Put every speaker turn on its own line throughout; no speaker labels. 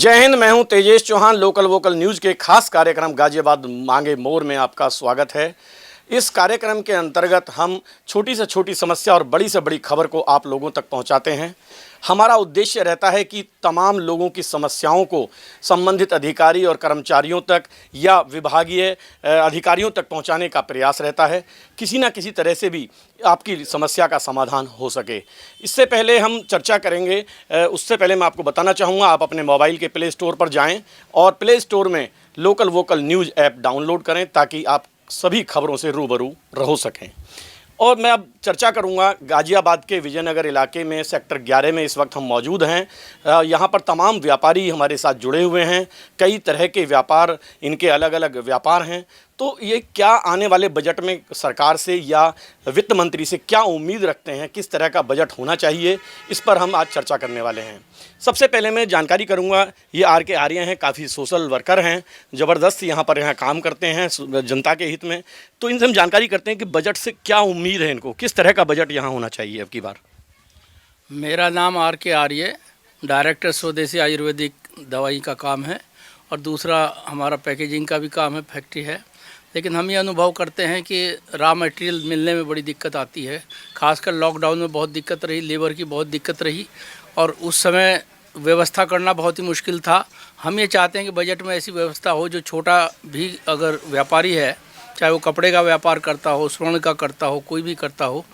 जय हिंद। मैं हूं Tejesh Chauhan. Local vocal news के खास कार्यक्रम गाजियाबाद मांगे मोर में आपका स्वागत है। इस कार्यक्रम के अंतर्गत हम छोटी से छोटी समस्या और बड़ी से बड़ी खबर को आप लोगों तक पहुंचाते हैं। हमारा उद्देश्य रहता है कि तमाम लोगों की समस्याओं को संबंधित अधिकारी और कर्मचारियों तक या विभागीय अधिकारियों तक पहुंचाने का प्रयास रहता है, किसी न किसी तरह से भी आपकी समस्या का समाधान हो सके। इससे पहले हम चर्चा करेंगे, उससे पहले मैं आपको बताना चाहूँगा, आप अपने मोबाइल के प्ले स्टोर पर जाएं और प्ले स्टोर में local vocal news app download करें ताकि आप सभी खबरों से रूबरू रह सकें। और मैं अब चर्चा करूंगा गाजियाबाद के विजयनगर इलाके में सेक्टर 11 में इस वक्त हम मौजूद हैं। यहाँ पर तमाम व्यापारी हमारे साथ जुड़े हुए हैं। कई तरह के व्यापार, इनके अलग अलग व्यापार हैं। तो ये क्या आने वाले बजट में सरकार से या वित्त मंत्री से क्या उम्मीद रखते हैं, किस तरह का बजट होना चाहिए, इस पर हम आज चर्चा करने वाले हैं। सबसे पहले मैं जानकारी करूंगा, ये आर.के. आर्य हैं, काफ़ी सोशल वर्कर हैं, ज़बरदस्त यहाँ काम करते हैं जनता के हित में। तो इनसे हम जानकारी करते हैं कि बजट से क्या उम्मीद है, इनको किस तरह का बजट यहाँ होना चाहिए अब की बार।
मेरा नाम आर.के. आर्य, डायरेक्टर स्वदेशी आयुर्वेदिक दवाई का काम है और दूसरा हमारा पैकेजिंग का भी काम है, फैक्ट्री है। लेकिन हम ये अनुभव करते हैं कि रॉ मटेरियल मिलने में बड़ी दिक्कत आती है। खासकर लॉकडाउन में बहुत दिक्कत रही, लेबर की बहुत दिक्कत रही और उस समय व्यवस्था करना बहुत ही मुश्किल था। हम ये चाहते हैं कि बजट में ऐसी व्यवस्था हो जो छोटा भी अगर व्यापारी है, चाहे वो कपड़े का व्यापार करता हो, स्वर्ण का करता हो, कोई भी करता हो,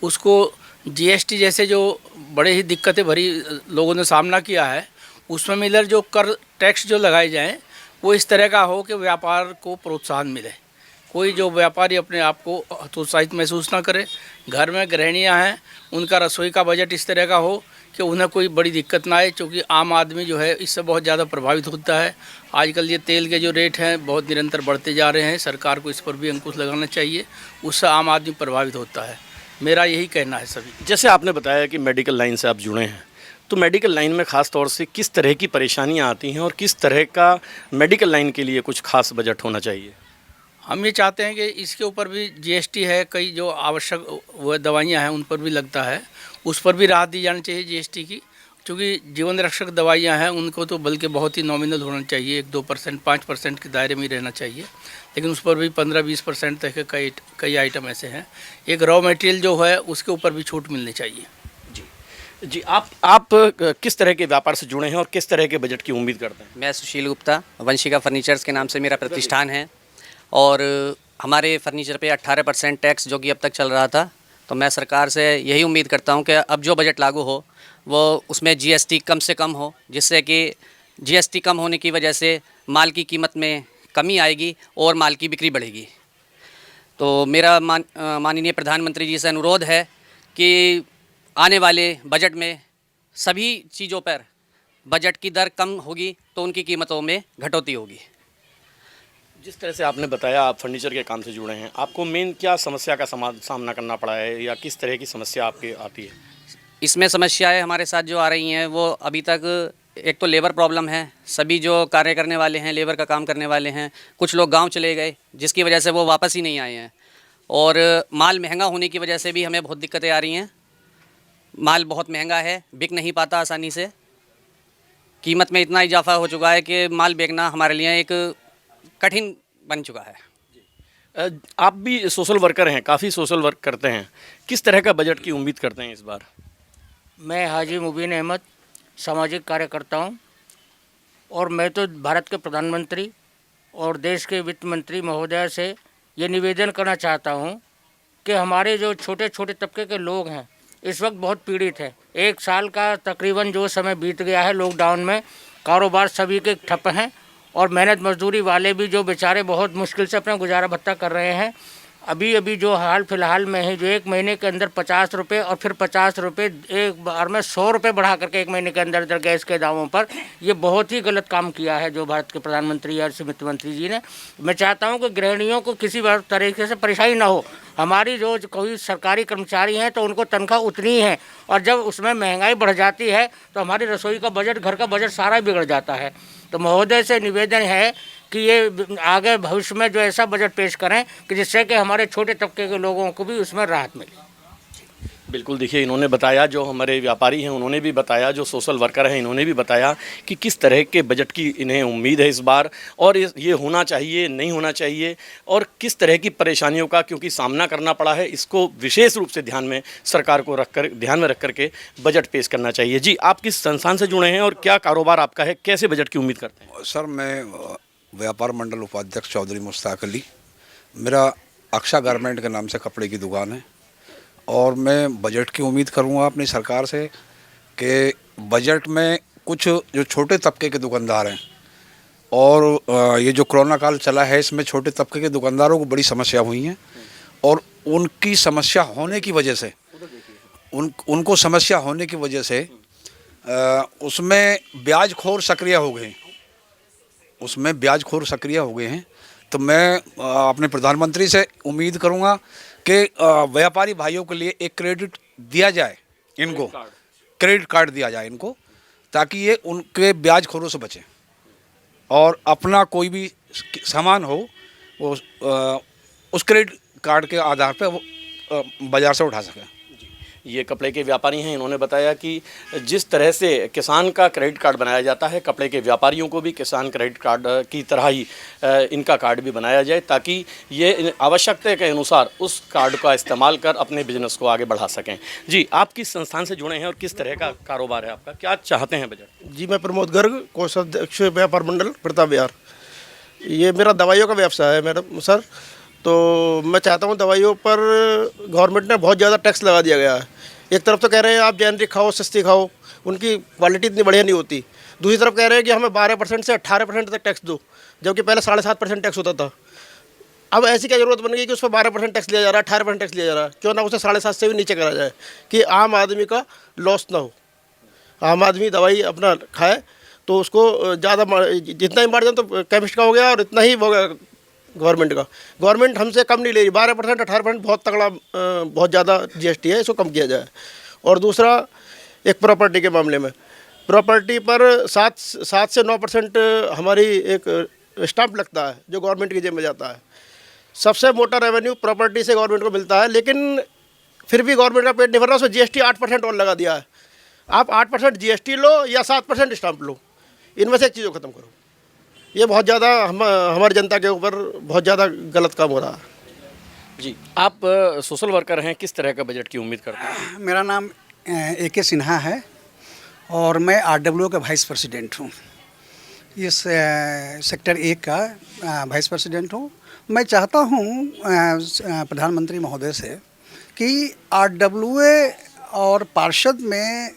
उसको जीएसटी जैसे जो बड़े ही दिक्कतें भरी लोगों ने सामना किया है, उसमें मिलकर जो कर टैक्स जो लगाए जाएँ वो इस तरह का हो कि व्यापार को प्रोत्साहन मिले। कोई जो व्यापारी अपने आप को हतोत्साहित महसूस ना करे। घर में गृहिणियाँ हैं, उनका रसोई का बजट इस तरह का हो कि उन्हें कोई बड़ी दिक्कत ना आए, क्योंकि आम आदमी जो है इससे बहुत ज़्यादा प्रभावित होता है। आजकल ये तेल के जो रेट हैं बहुत निरंतर बढ़ते जा रहे हैं, सरकार को इस पर भी अंकुश लगाना चाहिए, उससे आम आदमी प्रभावित होता है। मेरा यही कहना है सभी।
जैसे आपने बताया कि मेडिकल लाइन से आप जुड़े हैं, तो मेडिकल लाइन में ख़ास तौर से किस तरह की परेशानियाँ आती हैं और किस तरह का मेडिकल लाइन के लिए कुछ खास बजट होना चाहिए?
हम ये चाहते हैं कि इसके ऊपर भी जीएसटी है, कई जो आवश्यक वो दवाइयाँ हैं उन पर भी लगता है, उस पर भी राहत दी जानी चाहिए जीएसटी की। क्योंकि जीवन रक्षक दवाइयाँ हैं उनको तो बल्कि बहुत ही नॉमिनल होना चाहिए, 1-2%, 5% के दायरे में ही रहना चाहिए। लेकिन उस पर भी 15-20% तक के कई आइटम ऐसे हैं। एक रॉ मटेरियल जो है उसके ऊपर भी छूट मिलनी चाहिए।
जी, आप किस तरह के व्यापार से जुड़े हैं और किस तरह के बजट की उम्मीद करते हैं?
मैं सुशील गुप्ता, वंशिका फर्नीचर्स के नाम से मेरा प्रतिष्ठान है और हमारे फर्नीचर पे 18% टैक्स जो कि अब तक चल रहा था, तो मैं सरकार से यही उम्मीद करता हूं कि अब जो बजट लागू हो वो उसमें जीएसटी कम से कम हो, जिससे कि जीएसटी कम होने की वजह से माल की कीमत में कमी आएगी और माल की बिक्री बढ़ेगी। तो मेरा माननीय प्रधानमंत्री जी से अनुरोध है कि आने वाले बजट में सभी चीज़ों पर बजट की दर कम होगी तो उनकी कीमतों में घटौती होगी।
जिस तरह से आपने बताया आप फर्नीचर के काम से जुड़े हैं, आपको मेन क्या समस्या का सामना करना पड़ा है या किस तरह की समस्या आपकी आती है?
इसमें समस्याएं हमारे साथ जो आ रही हैं वो अभी तक एक तो लेबर प्रॉब्लम है। सभी जो कार्य करने वाले हैं, लेबर का काम करने वाले हैं, कुछ लोग गांव चले गए जिसकी वजह से वो वापस ही नहीं आए हैं। और माल महंगा होने की वजह से भी हमें बहुत दिक्कतें आ रही हैं। माल बहुत महंगा है, बिक नहीं पाता आसानी से। कीमत में इतना इजाफा हो चुका है कि माल बेचना हमारे लिए एक कठिन बन चुका है।
आप भी सोशल वर्कर हैं, काफ़ी सोशल वर्क करते हैं, किस तरह का बजट की उम्मीद करते हैं इस बार?
मैं हाजी मुबीन अहमद, सामाजिक कार्यकर्ता हूँ और मैं तो भारत के प्रधानमंत्री और देश के वित्त मंत्री महोदय से ये निवेदन करना चाहता हूँ कि हमारे जो छोटे छोटे तबके के लोग हैं इस वक्त बहुत पीड़ित हैं। 1 साल का तकरीबन जो समय बीत गया है लॉकडाउन में, कारोबार सभी के ठप हैं और मेहनत मजदूरी वाले भी जो बेचारे बहुत मुश्किल से अपना गुजारा भत्ता कर रहे हैं। अभी जो हाल फिलहाल में है, जो 1 महीने के अंदर 50 रुपये और फिर 50 रुपये एक बार में 100 रुपये बढ़ा करके 1 महीने के अंदर गैस के दामों पर, ये बहुत ही गलत काम किया है जो भारत के प्रधानमंत्री और वित्त मंत्री जी ने। मैं चाहता हूँ कि गृहिणियों को किसी तरीके से परेशानी ना हो। हमारी जो कोई सरकारी कर्मचारी हैं तो उनको तनख्वाह उतनी है और जब उसमें महंगाई बढ़ जाती है तो हमारी रसोई का बजट, घर का बजट सारा बिगड़ जाता है। तो महोदय से निवेदन है कि ये आगे भविष्य में जो ऐसा बजट पेश करें कि जिससे कि हमारे छोटे तबके के लोगों को भी उसमें राहत मिले।
बिल्कुल, देखिए इन्होंने बताया, जो हमारे व्यापारी हैं उन्होंने भी बताया, जो सोशल वर्कर हैं इन्होंने भी बताया कि किस तरह के बजट की इन्हें उम्मीद है इस बार, और ये होना चाहिए, नहीं होना चाहिए, और किस तरह की परेशानियों का क्योंकि सामना करना पड़ा है, इसको विशेष रूप से ध्यान में सरकार को ध्यान में रख कर के बजट पेश करना चाहिए। जी, आप किस संस्थान से जुड़े हैं और क्या कारोबार आपका है, कैसे बजट की उम्मीद करते हैं?
सर, मैं व्यापार मंडल उपाध्यक्ष चौधरी मुश्ताक अली। मेरा अक्षा गारमेंट के नाम से कपड़े की दुकान है, और मैं बजट की उम्मीद करूंगा अपनी सरकार से कि बजट में कुछ जो छोटे तबके के दुकानदार हैं, और ये जो कोरोना काल चला है इसमें छोटे तबके के दुकानदारों को बड़ी समस्या हुई हैं, और उनकी समस्या होने की वजह से उनको समस्या होने की वजह से उसमें ब्याजखोर सक्रिय हो गए हैं। तो मैं अपने प्रधानमंत्री से उम्मीद करूंगा कि व्यापारी भाइयों के लिए एक क्रेडिट दिया जाए, इनको क्रेडिट कार्ड दिया जाए इनको, ताकि ये उनके ब्याजखोरों से बचें और अपना कोई भी सामान हो वो उस क्रेडिट कार्ड के आधार पर वो बाज़ार से उठा सकें।
ये कपड़े के व्यापारी हैं, इन्होंने बताया कि जिस तरह से किसान का क्रेडिट कार्ड बनाया जाता है, कपड़े के व्यापारियों को भी किसान क्रेडिट कार्ड की तरह ही इनका कार्ड भी बनाया जाए, ताकि ये आवश्यकता के अनुसार उस कार्ड का इस्तेमाल कर अपने बिजनेस को आगे बढ़ा सकें। जी, आप किस संस्थान से जुड़े हैं और किस तरह का कारोबार है आपका, क्या चाहते हैं बजट?
जी, मैं प्रमोद गर्ग, कोषाध्यक्ष व्यापार मंडल प्रताप विहार। ये मेरा दवाइयों का व्यवसाय है मैडम सर। तो मैं चाहता हूँ, दवाइयों पर गवर्नमेंट ने बहुत ज़्यादा टैक्स लगा दिया गया है। एक तरफ तो कह रहे हैं आप जेनरिक खाओ, सस्ती खाओ, उनकी क्वालिटी इतनी बढ़िया नहीं होती। दूसरी तरफ कह रहे हैं कि हमें 12% से 18% तक टैक्स दो, जबकि पहले 7.5% टैक्स होता था। अब ऐसी क्या ज़रूरत बन गई कि उस पर 12% टैक्स लिया जा रहा है, 18% टैक्स लिया जा रहा है? क्यों ना उसे 7.5 से भी नीचे करा जाए कि आम आदमी का लॉस ना हो। आम आदमी दवाई अपना खाए तो उसको ज़्यादा, जितना ही मार्जिन तो केमिस्ट का हो गया और इतना ही हो गया गवर्नमेंट का। गवर्नमेंट हमसे कम नहीं ले रही, 12% 18% बहुत तगड़ा, बहुत ज़्यादा GST है, इसको कम किया जाए। और दूसरा, एक प्रॉपर्टी के मामले में, प्रॉपर्टी पर 7 से 9% हमारी एक स्टाम्प लगता है जो गवर्नमेंट की जेब में जाता है। सबसे मोटा रेवेन्यू प्रॉपर्टी से गवर्नमेंट को मिलता है, लेकिन फिर भी गवर्नमेंट का पेट नहीं भर रहा, उसमें GST 8% और लगा दिया है। आप 8% GST लो या 7% स्टाम्प लो, इनमें से एक चीज़ को ख़त्म करो। ये बहुत ज़्यादा हमारी जनता के ऊपर बहुत ज़्यादा गलत काम हो रहा है।
जी, आप सोशल वर्कर हैं, किस तरह का बजट की उम्मीद करते हैं?
मेरा नाम AK सिन्हा है और मैं RWO का वाइस प्रेसिडेंट हूँ। इस सेक्टर 1 का वाइस प्रेसिडेंट हूँ। मैं चाहता हूँ प्रधानमंत्री महोदय से कि RWO और पार्षद में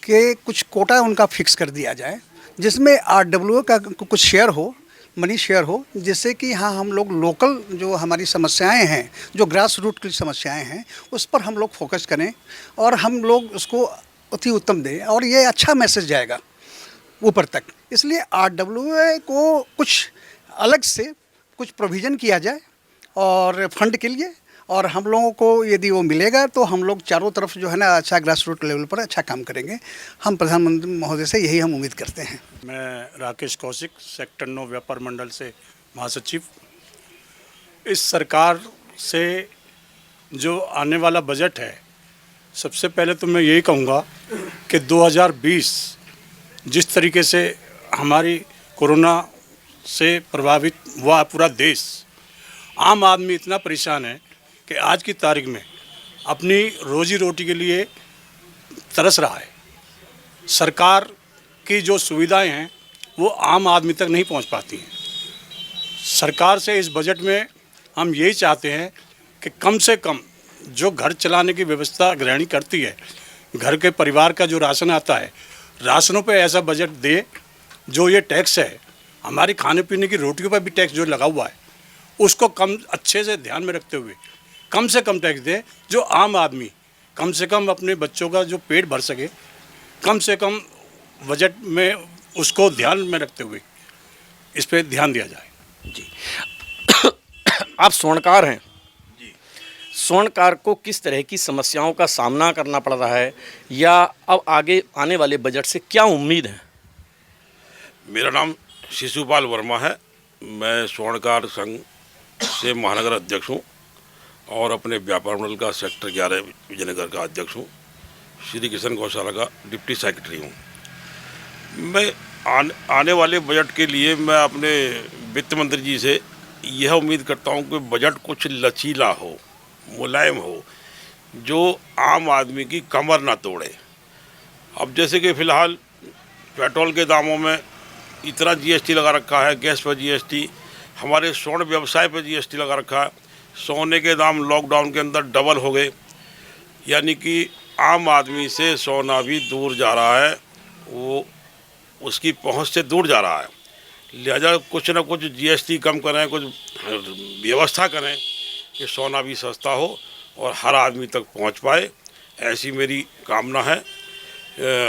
के कुछ कोटा उनका फिक्स कर दिया जाए, जिसमें RWO का कुछ शेयर हो, मनी शेयर हो, जिससे कि हाँ हम लोग लोकल जो हमारी समस्याएं हैं, जो ग्रास रूट की समस्याएं हैं, उस पर हम लोग फोकस करें और हम लोग उसको अति उत्तम दें, और ये अच्छा मैसेज जाएगा ऊपर तक। इसलिए RWO को कुछ अलग से कुछ प्रोविज़न किया जाए और फंड के लिए, और हम लोगों को यदि वो मिलेगा तो हम लोग चारों तरफ जो है ना अच्छा ग्रास रूट लेवल पर अच्छा काम करेंगे। हम प्रधानमंत्री महोदय से यही हम उम्मीद करते हैं।
मैं राकेश कौशिक, सेक्टर 9 व्यापार मंडल से महासचिव। इस सरकार से जो आने वाला बजट है, सबसे पहले तो मैं यही कहूँगा कि 2020 जिस तरीके से हमारी कोरोना से प्रभावित हुआ पूरा देश, आम आदमी इतना परेशान है कि आज की तारीख में अपनी रोजी रोटी के लिए तरस रहा है। सरकार की जो सुविधाएं हैं वो आम आदमी तक नहीं पहुंच पाती हैं। सरकार से इस बजट में हम यही चाहते हैं कि कम से कम जो घर चलाने की व्यवस्था गृहिणी करती है, घर के परिवार का जो राशन आता है, राशनों पे ऐसा बजट दे, जो ये टैक्स है हमारी खाने पीने की रोटियों पर भी टैक्स जो लगा हुआ है उसको कम अच्छे से ध्यान में रखते हुए कम से कम टैक्स दे, जो आम आदमी कम से कम अपने बच्चों का जो पेट भर सके, कम से कम बजट में उसको ध्यान में रखते हुए इस पे ध्यान दिया जाए।
जी आप स्वर्णकार हैं जी, स्वर्णकार को किस तरह की समस्याओं का सामना करना पड़ रहा है, या अब आगे आने वाले बजट से क्या उम्मीद है?
मेरा नाम शिशुपाल वर्मा है। मैं स्वर्णकार संघ से महानगर अध्यक्ष हूँ और अपने व्यापार मंडल का सेक्टर 11 विजयनगर का अध्यक्ष हूँ। श्री किशन गौशाला का डिप्टी सेक्रेटरी हूँ। मैं आने वाले बजट के लिए मैं अपने वित्त मंत्री जी से यह उम्मीद करता हूँ कि बजट कुछ लचीला हो, मुलायम हो, जो आम आदमी की कमर ना तोड़े। अब जैसे कि फ़िलहाल पेट्रोल के दामों में इतना जीएसटी लगा रखा है, गैस पर जीएसटी, हमारे स्वर्ण व्यवसाय पर जीएसटी लगा रखा है, सोने के दाम लॉकडाउन के अंदर डबल हो गए, यानी कि आम आदमी से सोना भी दूर जा रहा है, वो उसकी पहुंच से दूर जा रहा है। लिहाजा कुछ ना कुछ जीएसटी कम करें, कुछ व्यवस्था करें कि सोना भी सस्ता हो और हर आदमी तक पहुंच पाए, ऐसी मेरी कामना है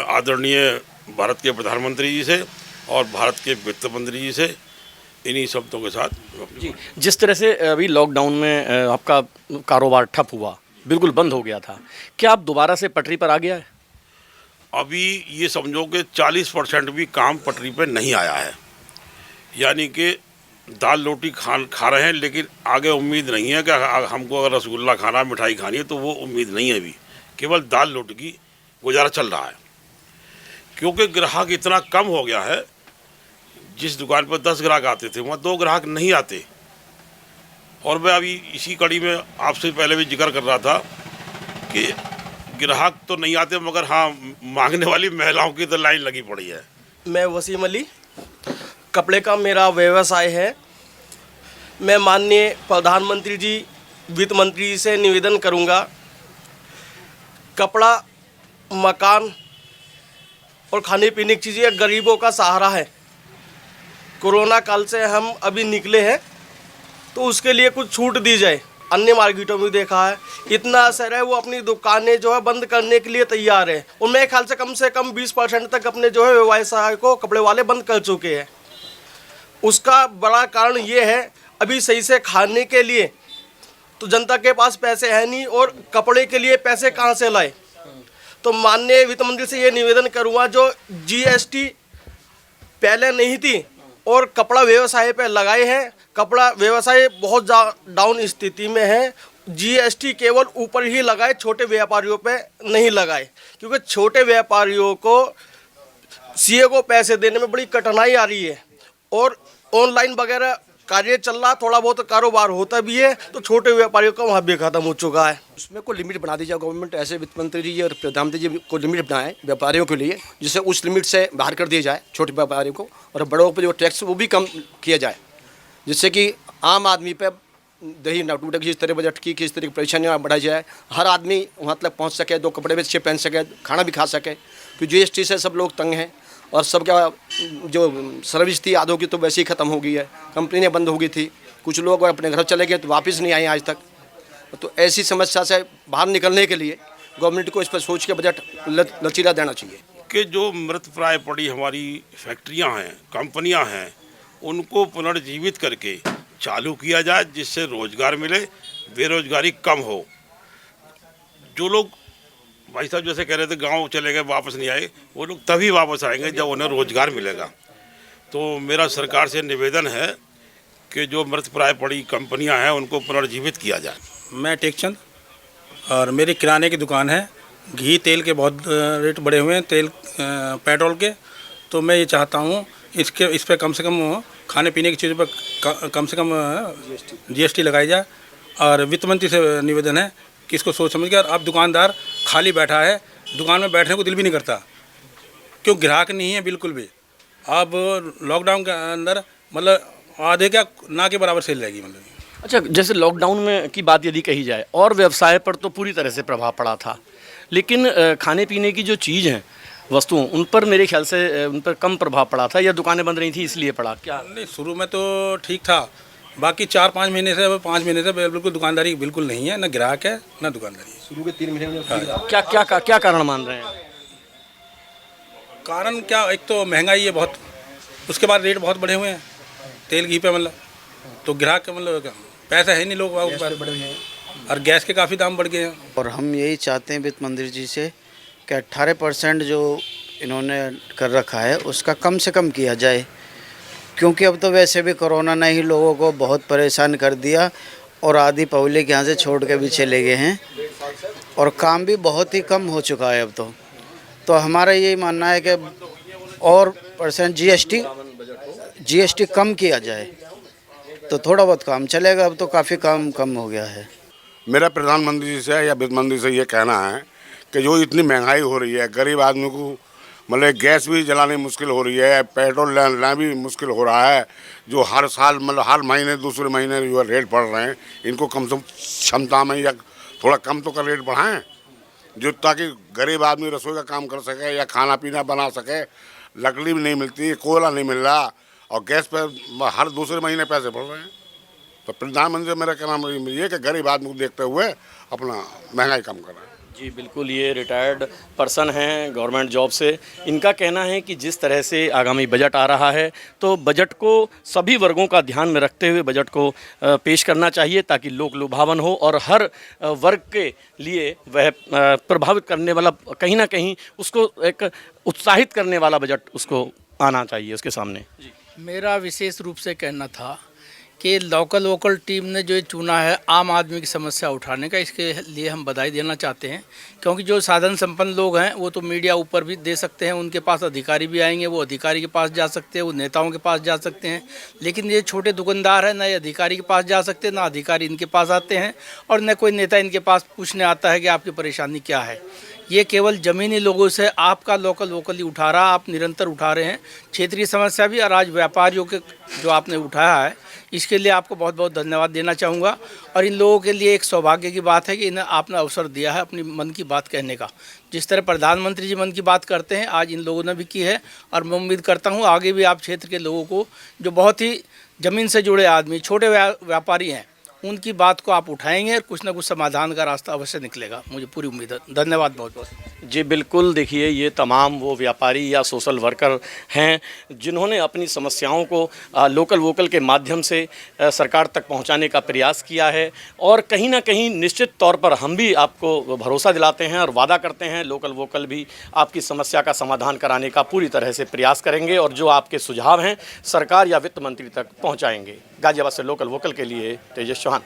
आदरणीय भारत के प्रधानमंत्री जी से और भारत के वित्त मंत्री जी से। इन्हीं शब्दों के साथ
जी, जिस तरह से अभी लॉकडाउन में आपका कारोबार ठप हुआ, बिल्कुल बंद हो गया था, क्या आप दोबारा से पटरी पर आ गया है?
अभी ये समझो कि 40% भी काम पटरी पे नहीं आया है, यानी कि दाल रोटी खा रहे हैं, लेकिन आगे उम्मीद नहीं है कि हमको अगर रसगुल्ला खाना, मिठाई खानी है, तो वो उम्मीद नहीं है। अभी केवल दाल रोटी की गुजारा चल रहा है, क्योंकि ग्राहक इतना कम हो गया है। जिस दुकान पर 10 ग्राहक आते थे वहाँ 2 ग्राहक नहीं आते। और मैं अभी इसी कड़ी में आपसे पहले भी जिक्र कर रहा था कि ग्राहक तो नहीं आते, मगर हाँ, मांगने वाली महिलाओं की तो लाइन लगी पड़ी है।
मैं वसीम अली, कपड़े का मेरा व्यवसाय है। मैं माननीय प्रधानमंत्री जी, वित्त मंत्री जी से निवेदन करूंगा, कपड़ा, मकान और खाने पीने की चीज़ें गरीबों का सहारा है। कोरोना काल से हम अभी निकले हैं, तो उसके लिए कुछ छूट दी जाए। अन्य मार्केटों में देखा है इतना असर है, वो अपनी दुकानें जो है बंद करने के लिए तैयार है, और मेरे ख्याल से कम 20% तक अपने जो है व्यवसाय को कपड़े वाले बंद कर चुके हैं। उसका बड़ा कारण ये है, अभी सही से खाने के लिए तो जनता के पास पैसे हैं नहीं, और कपड़े के लिए पैसे कहाँ से लाए। तो माननीय वित्त मंत्री से ये निवेदन करूँगा, जो जीएसटी पहले नहीं थी और कपड़ा व्यवसाय पे लगाए हैं, कपड़ा व्यवसाय बहुत डाउन स्थिति में है, जीएसटी केवल ऊपर ही लगाए, छोटे व्यापारियों पे नहीं लगाए, क्योंकि छोटे व्यापारियों को सीए को पैसे देने में बड़ी कठिनाई आ रही है, और ऑनलाइन वगैरह कार्य चल रहा, थोड़ा बहुत कारोबार होता भी है, तो छोटे व्यापारियों का वहाँ भी खत्म हो चुका है।
उसमें कोई लिमिट बना दी जाए गवर्नमेंट, ऐसे वित्त मंत्री जी और प्रधानमंत्री जी को लिमिट बनाए व्यापारियों के लिए, जिससे उस लिमिट से बाहर कर दिया जाए छोटे व्यापारियों को, और बड़ों पर जो टैक्स वो भी कम किया जाए, जिससे कि आम आदमी पे दही ना टूटे। जिस तरह बजट की किस तरह की परेशानियाँ बढ़ाई जाए, हर आदमी वहाँ तक पहुँच सके, 2 कपड़े भी अच्छे पहन सके, खाना भी खा सके, क्योंकि जीएसटी से सब लोग तंग हैं, और सबका जो सर्विस थी आधों की तो वैसे ही ख़त्म हो गई है, कंपनियाँ बंद हो गई थी, कुछ लोग अपने घर चले गए तो वापस नहीं आए आज तक। तो ऐसी समस्या से बाहर निकलने के लिए गवर्नमेंट को इस पर सोच के बजट लचीला देना चाहिए
कि जो मृत प्राय पड़ी हमारी फैक्ट्रियां हैं, कंपनियां हैं, उनको पुनर्जीवित करके चालू किया जाए, जिससे रोजगार मिले, बेरोजगारी कम हो। जो लोग भाई साहब जैसे कह रहे थे गांव चले गए वापस नहीं आए, वो लोग तभी वापस आएंगे जब उन्हें रोजगार मिलेगा। तो मेरा सरकार से निवेदन है कि जो मृत प्राय पड़ी कंपनियां हैं उनको पुनर्जीवित किया जाए।
मैं टेकचंद, और मेरी किराने की दुकान है। घी तेल के बहुत रेट बढ़े हुए हैं, तेल पेट्रोल के, तो मैं ये चाहता हूँ इस पर कम से कम खाने पीने की चीज़ों पर कम से कम जीएसटी लगाई जाए। और वित्त मंत्री से निवेदन है कि इसको सोच समझ के, अब दुकानदार खाली बैठा है, दुकान में बैठने को दिल भी नहीं करता, क्यों ग्राहक नहीं है बिल्कुल भी। अब लॉकडाउन के अंदर मतलब आधे क्या ना के बराबर सेल रहेगी मतलब।
अच्छा, जैसे लॉकडाउन में की बात यदि कही जाए, और व्यवसाय पर तो पूरी तरह से प्रभाव पड़ा था, लेकिन खाने पीने की जो चीज़ हैं, वस्तुओं, उन पर मेरे ख्याल से उन पर कम प्रभाव पड़ा था, या दुकानें बंद रही थी इसलिए पड़ा क्या?
नहीं, शुरू में तो ठीक था, बाकी 4-5 महीने से 5 महीने से बिल्कुल दुकानदारी बिल्कुल नहीं है, ना ग्राहक है ना दुकानदारी है।
शुरू के 3 महीने में
क्या कारण मान रहे हैं?
कारण क्या, एक तो महंगाई है बहुत, उसके बाद रेट बहुत बढ़े हुए हैं तेल घी पे, मतलब तो ग्राहक मतलब पैसा है नहीं लोग और गैस के काफ़ी दाम बढ़ गए हैं।
और हम यही चाहते हैं वित्त मंत्री जी से कि 18% जो इन्होंने कर रखा है उसका कम से कम किया जाए, क्योंकि अब तो वैसे भी कोरोना ने ही लोगों को बहुत परेशान कर दिया, और आधी पब्लिक यहाँ से छोड़ के भी चले गए हैं और काम भी बहुत ही कम हो चुका है अब तो हमारा यही मानना है कि और % जीएसटी कम किया जाए तो थोड़ा बहुत काम चलेगा। अब तो काफ़ी काम कम हो गया है।
मेरा प्रधानमंत्री जी से या वित्त मंत्री से ये कहना है कि जो इतनी महंगाई हो रही है, गरीब आदमी को मतलब गैस भी जलानी मुश्किल हो रही है, पेट्रोल लेना भी मुश्किल हो रहा है, जो हर साल मतलब हर महीने दूसरे महीने जो रेट बढ़ रहे हैं, इनको कम से कम क्षमता में या थोड़ा कम तो कर रेट बढ़ाएं, जो ताकि गरीब आदमी रसोई का काम कर सके या खाना पीना बना सके। लकड़ी भी नहीं मिलती, कोयला नहीं मिल रहा और गैस पर हर दूसरे महीने पैसे बढ़ रहे हैं। तो प्रधानमंत्री मेरा कहना ये कि गरीब आदमी को देखते हुए अपना महंगाई कम करें।
जी बिल्कुल, ये रिटायर्ड पर्सन हैं गवर्नमेंट जॉब से। इनका कहना है कि जिस तरह से आगामी बजट आ रहा है तो बजट को सभी वर्गों का ध्यान में रखते हुए बजट को पेश करना चाहिए ताकि लोक लुभावन हो और हर वर्ग के लिए वह प्रभावित करने वाला, कहीं ना कहीं उसको एक उत्साहित करने वाला बजट उसको आना चाहिए उसके सामने।
मेरा विशेष रूप से कहना था कि लोकल टीम ने जो चुना है आम आदमी की समस्या उठाने का, इसके लिए हम बधाई देना चाहते हैं। क्योंकि जो साधन संपन्न लोग हैं वो तो मीडिया ऊपर भी दे सकते हैं, उनके पास अधिकारी भी आएंगे, वो अधिकारी के पास जा सकते हैं, वो नेताओं के पास जा सकते हैं। लेकिन ये छोटे दुकानदार हैं, ना ये अधिकारी के पास जा सकते, ना अधिकारी इनके पास आते हैं और न कोई नेता इनके पास पूछने आता है कि आपकी परेशानी क्या है। ये केवल ज़मीनी लोगों से आपका लोकल ही उठा रहा, आप निरंतर उठा रहे हैं क्षेत्रीय समस्या भी, और आज व्यापारियों के जो आपने उठाया है इसके लिए आपको बहुत बहुत धन्यवाद देना चाहूँगा। और इन लोगों के लिए एक सौभाग्य की बात है कि इन्हें आपने अवसर दिया है अपनी मन की बात कहने का। जिस तरह प्रधानमंत्री जी मन की बात करते हैं आज इन लोगों ने भी की है और मैं उम्मीद करता हूँ आगे भी आप क्षेत्र के लोगों को, जो बहुत ही ज़मीन से जुड़े आदमी, छोटे व्यापारी हैं, उनकी बात को आप उठाएंगे और कुछ ना कुछ समाधान का रास्ता अवश्य निकलेगा, मुझे पूरी उम्मीद है। धन्यवाद बहुत बहुत।
जी बिल्कुल, देखिए ये तमाम वो व्यापारी या सोशल वर्कर हैं जिन्होंने अपनी समस्याओं को लोकल वोकल के माध्यम से सरकार तक पहुंचाने का प्रयास किया है। और कहीं ना कहीं निश्चित तौर पर हम भी आपको भरोसा दिलाते हैं और वादा करते हैं लोकल वोकल भी आपकी समस्या का समाधान कराने का पूरी तरह से प्रयास करेंगे और जो आपके सुझाव हैं सरकार या वित्त मंत्री तक पहुँचाएँगे। गाजियाबाद से लोकल वोकल के लिए तेजस चौहान।